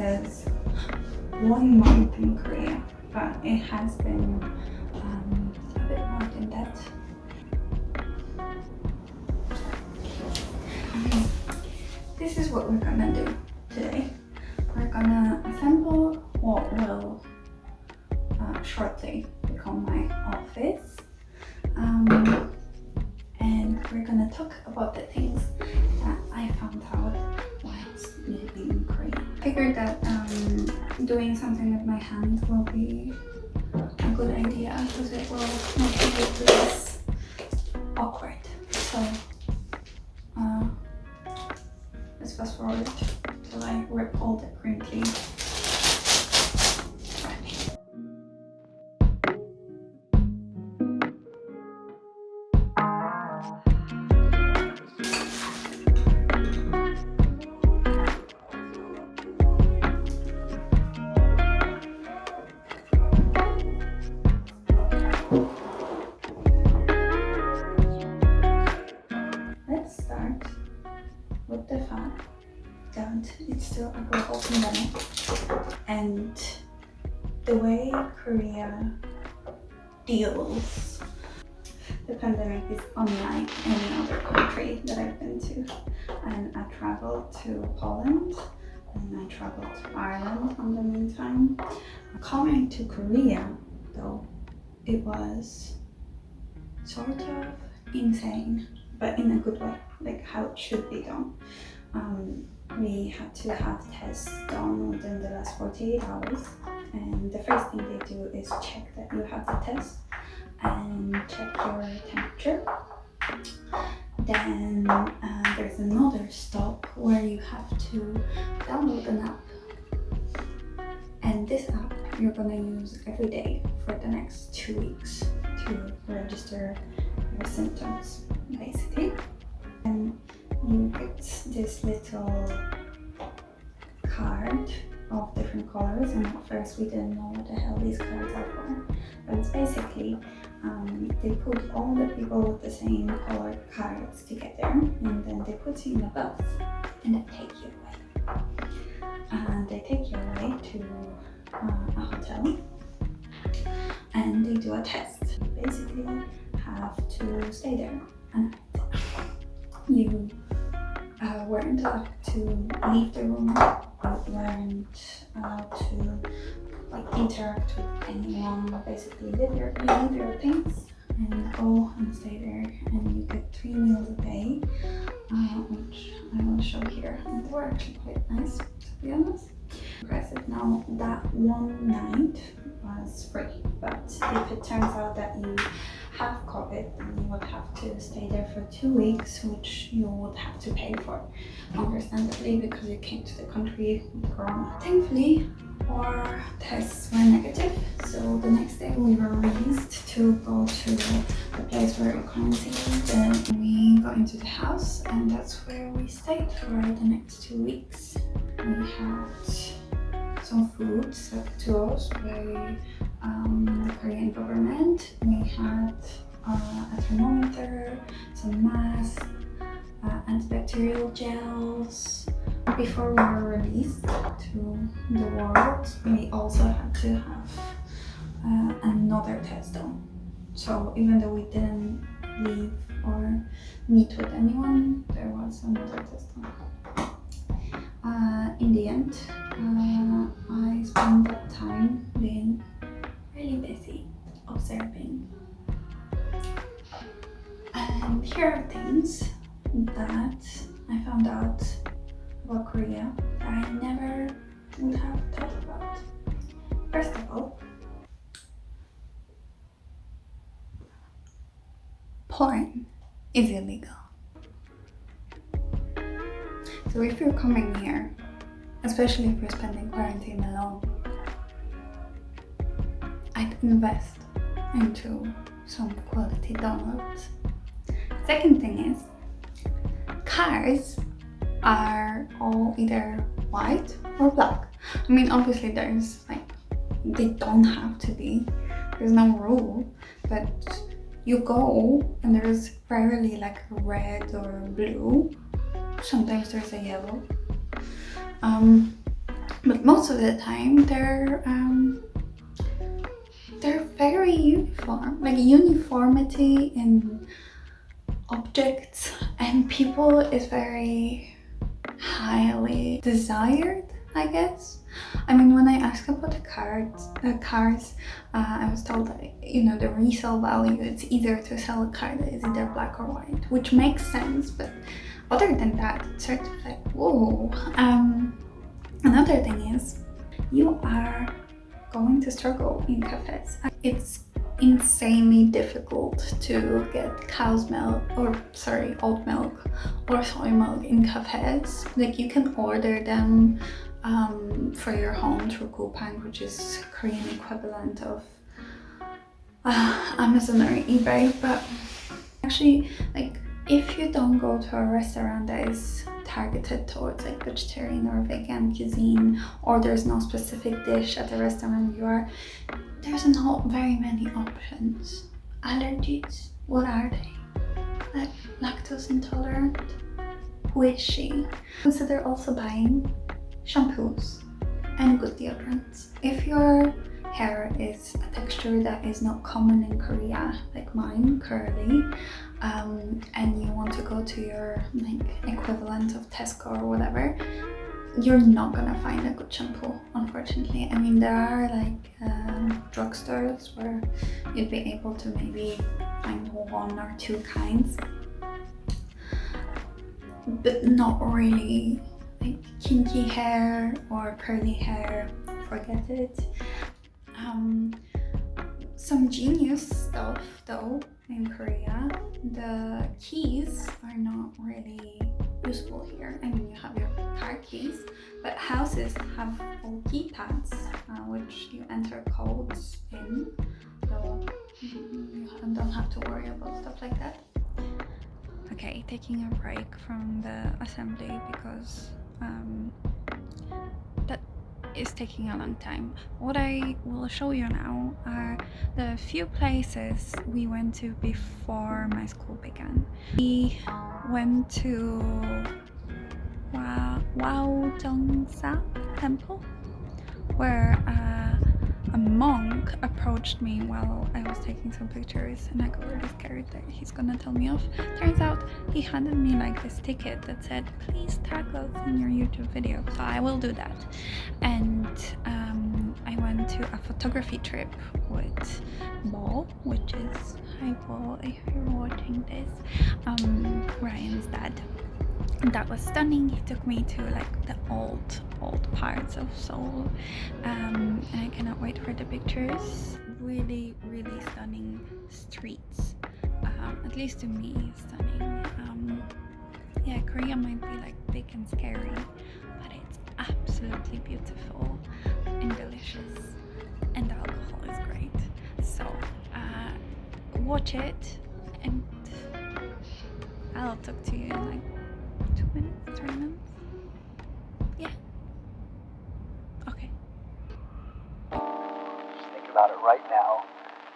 is 1 month in Korea, but it has been a bit more than that. This is what we're gonna do today. We're gonna assemble what will shortly become my office, and we're gonna talk about the things that I found out whilst living in Korea. I figured that doing something with my hand will be a good idea because it will make it less awkward. So let's fast forward till I rip all the crinkly. Let's start with the fact that it's still a global pandemic, and the way Korea deals the pandemic is unlike any other country that I've been to. And I traveled to Poland and I traveled to Ireland in the meantime. Coming to Korea though, it was sort of insane, but in a good way, like how it should be done. We had to have tests done within the last 48 hours, and the first thing they do is check that you have the test and check your temperature. Then there's another stop where you have to download an app, and this app you're gonna use every day for the next 2 weeks to register your symptoms, basically. And you get this little card of different colors, and at first we didn't know what the hell these cards are for, but it's basically they put all the people with the same colored cards together, and then they put you in a bus and they take you away. They take you away to a hotel and they do a test. You basically have to stay there a night. You weren't allowed to leave the room, you weren't allowed to interact with anyone, basically leave your things and go and stay there, and you get 3 meals a day, which I will show here, and they were actually quite nice, to be honest. Impressive. Now that one night was free, but if it turns out that you have COVID, then you would have to stay there for 2 weeks, which you would have to pay for, understandably, because you came to the country with corona. Thankfully, our tests were negative, so the next day we were released to go to the place where we quarantined. Then we got into the house, and that's where we stayed for the next 2 weeks. We had some food sent to us by the Korean government. We had a thermometer, some masks, antibacterial gels. Before we were released to the world, we also had to have another test done. So even though we didn't leave or meet with anyone, there was another test done. In the end, I spent that time being really busy observing. And here are things that I found out about Korea that I never would have thought about. First of all, porn is illegal. So if you're coming here, especially if you're spending quarantine alone, I'd invest into some quality downloads. Second thing is, cars are all either white or black. I mean, obviously there's they don't have to be, there's no rule, but you go and there's rarely red or blue. Sometimes there's a yellow. but most of the time they're very uniform, like uniformity in objects and people is very highly desired, I guess. I mean, when I asked about the cars, I was told that, you know, the resale value, it's easier to sell a car that is either black or white, which makes sense, but other than that, it's sort of like, whoa. Another thing is, you are going to struggle in cafes. It's insanely difficult to get cow's milk, or sorry, oat milk or soy milk in cafes. Like, you can order them for your home through Coupang, which is Korean equivalent of Amazon or eBay, but actually, like, if you don't go to a restaurant that is targeted towards like vegetarian or vegan cuisine, or there's no specific dish at the restaurant you are, there's not very many options. Allergies, what are they? Like lactose intolerant? Who is she? Consider also buying shampoos and good deodorants. If your hair is a texture that is not common in Korea, like mine, curly, and you want to go to your like equivalent of Tesco or whatever, you're not gonna find a good shampoo, unfortunately. I mean, there are like drugstores where you'd be able to maybe find one or two kinds, but not really. Like kinky hair or curly hair, forget it. Some genius stuff though in Korea. The keys are not really useful here. I mean, you have your car keys, but houses have all keypads, which you enter codes in, so you don't have to worry about stuff like that. Okay, taking a break from the assembly because that is taking a long time. What I will show you now are the few places we went to before my school began. We went to Wawoojeongsa Temple, where a monk approached me while I was taking some pictures, and I got really scared that he's gonna tell me off. Turns out he handed me like this ticket that said, please tag us in your YouTube video, so I will do that. And I went to a photography trip with Bo, which is, hi Bo, if you're watching this, Ryan's dad. That was stunning. He took me to like the old parts of Seoul, and I cannot wait for the pictures. Really stunning streets, at least to me, stunning. Yeah, Korea might be like big and scary, but it's absolutely beautiful and delicious, and the alcohol is great. So watch it, and I'll talk to you in like 2 minutes, 3 minutes. Yeah. Okay. Just think about it right now.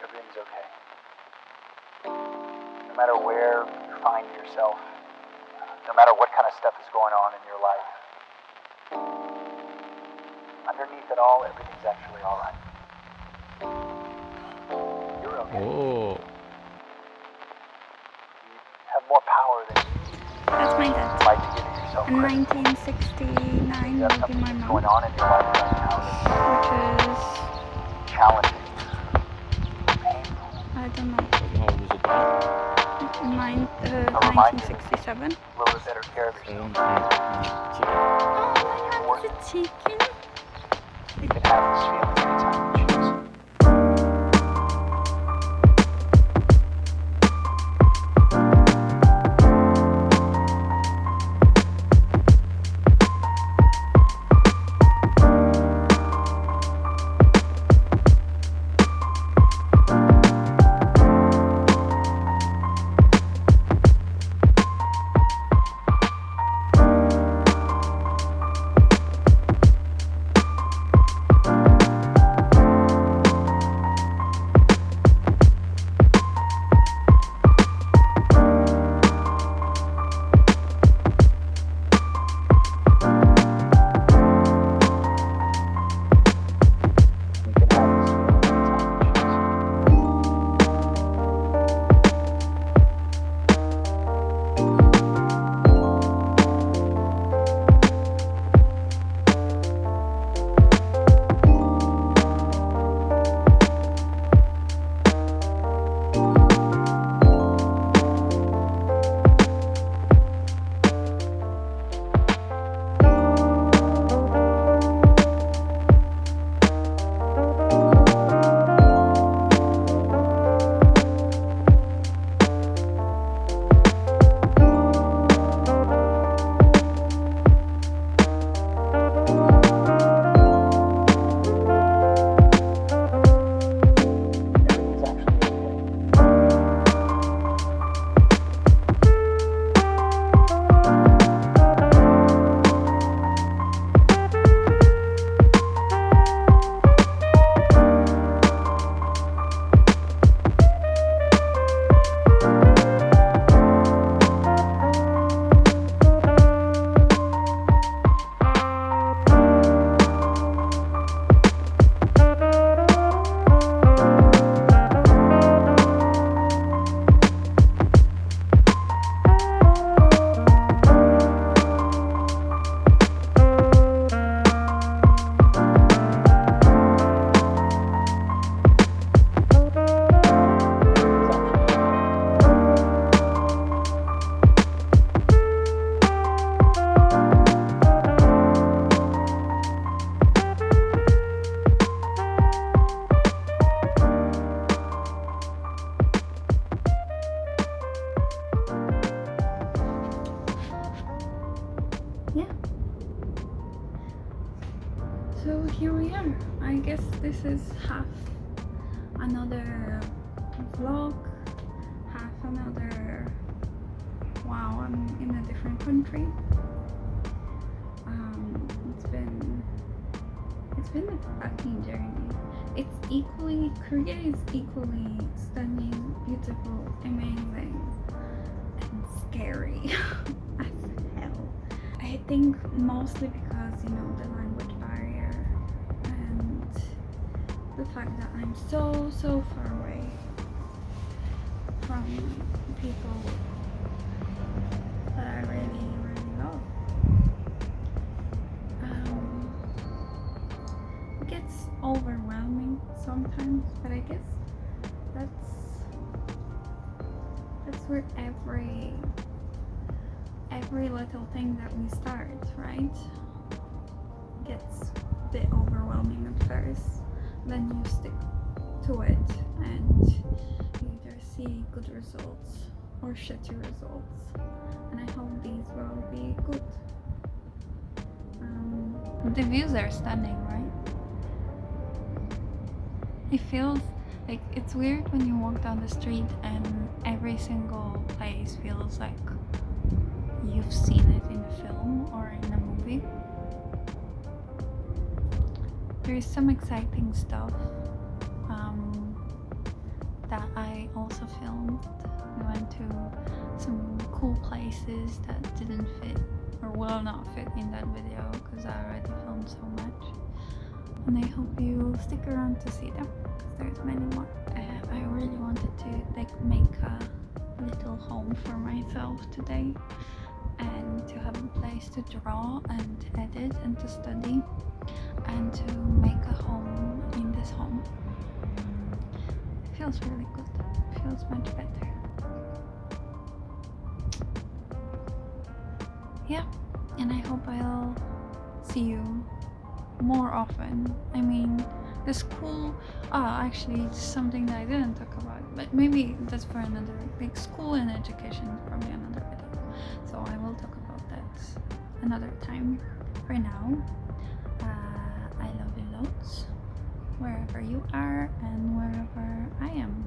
Everything's okay. No matter where you find yourself, no matter what kind of stuff is going on in your life, underneath it all, everything's actually alright. You're okay. Oh. You have more power than That's my dad. you like to give yourself In credit. 1969 You have will be something my that's mom, going on in your life right now which is, that's challenging, painful. I don't know, How old was it then? 1967. A little bit better care of yourself. Chicken. Oh my god, it's a chicken. You can have this feeling anytime you choose. yeah, I guess this is half another vlog, half another, wow, I'm in a different country. It's been a fucking journey. Korea is equally stunning, beautiful, amazing, and scary as hell. I think mostly because, you know, the language barrier and the fact that I'm so far away from people that I really love. It gets overwhelming sometimes, but I guess that's where every little thing that we start, right, gets a bit overwhelming at first. Then you stick to it and you either see good results or shitty results, and I hope these will be good. The views are stunning, right? It feels like, it's weird when you walk down the street and every single place feels like you've seen it in a film or in a movie. There's some exciting stuff that I also filmed. We went to some cool places that didn't fit or will not fit in that video because I already filmed so much. And I hope you stick around to see them because there's many more. I really wanted to make a little home for myself today and to have a place to draw and edit and to study and to make a home in this home. It feels really good. It feels much better. Yeah, and I hope I'll see you more often. I mean, the school, actually it's something that I didn't talk about, but maybe that's for another, like school and education is probably another video, so I will talk about that another time. For now, I love you loads wherever you are and wherever I am.